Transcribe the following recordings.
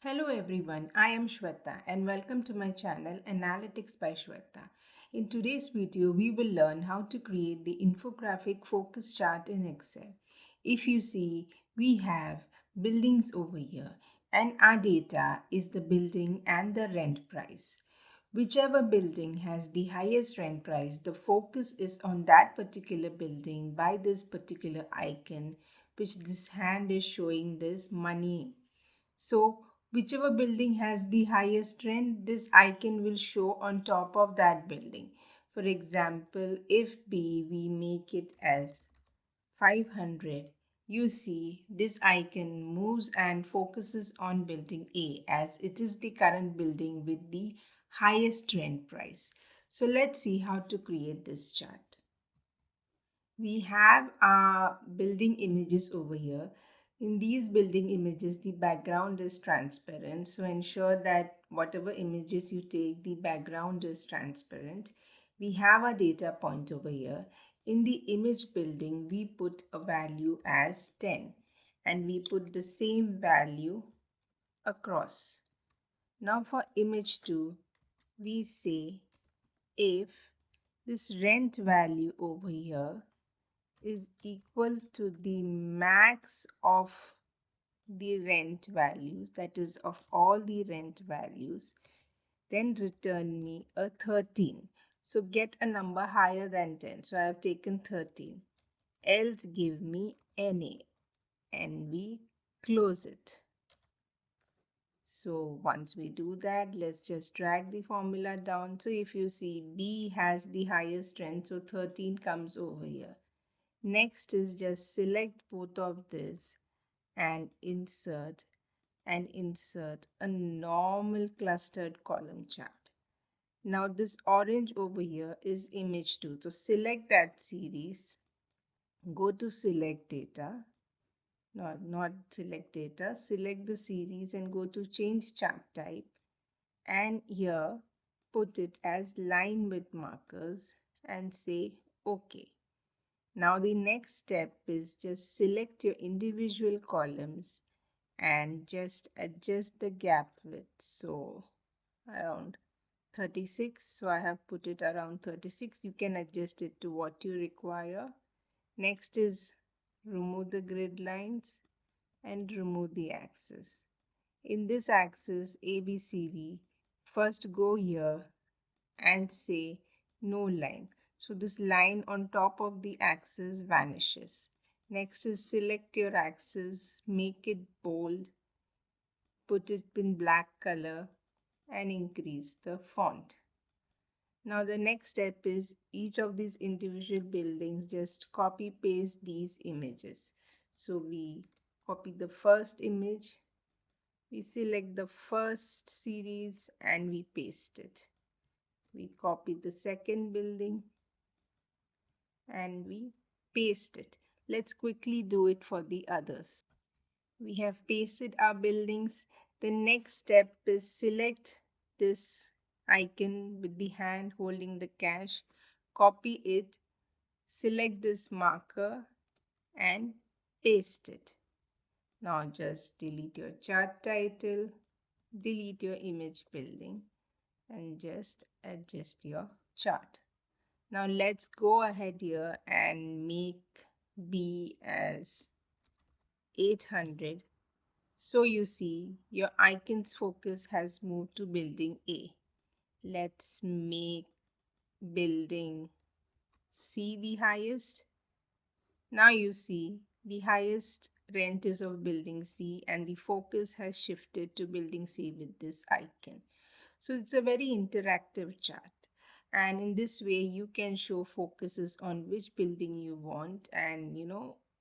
Hello everyone, I am Shweta and welcome to my channel Analytics by Shweta. In today's video, we will learn how to create the infographic focus chart in Excel. If you see, we have buildings over here and our data is the building and the rent price. Whichever building has the highest rent price, the focus is on that particular building by this particular icon, which this hand is showing this money. So whichever building has the highest rent, this icon will show on top of that building. For example, if B we make it as 500, you see this icon moves and focuses on building A as it is the current building with the highest rent price. So let's see how to create this chart. We have our building images over here. In these building images, the background is transparent. So ensure that whatever images you take, the background is transparent. We have a data point over here. In the image building, we put a value as 10 and we put the same value across. Now for image 2, we say if this rent value over here is equal to the max of the rent values, that is of all the rent values, then return me a 13. So get a number higher than 10. So I have taken 13. Else give me NA and we close it. So once we do that, let's just drag the formula down. So if you see, B has the highest rent, so 13 comes over here. Next is just select both of this and insert a normal clustered column chart. Now this orange over here is image 2. So select that series, go to select data, not select data, select the series and go to change chart type and here put it as line with markers and say OK. Now the next step is just select your individual columns and just adjust the gap width. So around 36. So I have put it around 36. You can adjust it to what you require. Next is remove the grid lines and remove the axis. In this axis ABCD, first go here and say no line. So this line on top of the axis vanishes. Next is select your axis, make it bold, put it in black color and increase the font. Now the next step is each of these individual buildings, just copy paste these images. So we copy the first image, we select the first series and we paste it. We copy the second building and we paste it. Let's quickly do it for the others. We have pasted our buildings. The next step is select this icon with the hand holding the cash, copy it, select this marker and paste it. Now just delete your chart title, delete your image building and just adjust your chart. Now let's go ahead here and make B as 800. So you see your icon's focus has moved to building A. Let's make building C the highest. Now you see the highest rent is of building C and the focus has shifted to building C with this icon. So it's a very interactive chart. And in this way, you can show focuses on which building you want and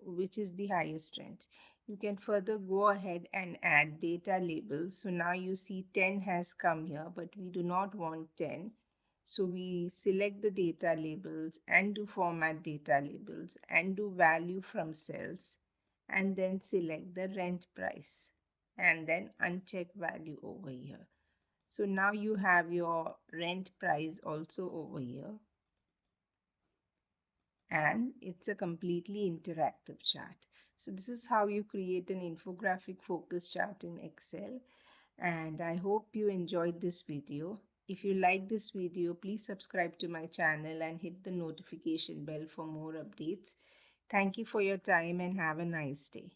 which is the highest rent. You can further go ahead and add data labels. So now you see 10 has come here, but we do not want 10. So we select the data labels and do format data labels and do value from cells and then select the rent price and then uncheck value over here. So now you have your rent price also over here and it's a completely interactive chart. So this is how you create an infographic focus chart in Excel. and I hope you enjoyed this video. If you like this video, please subscribe to my channel and hit the notification bell for more updates. Thank you for your time and have a nice day.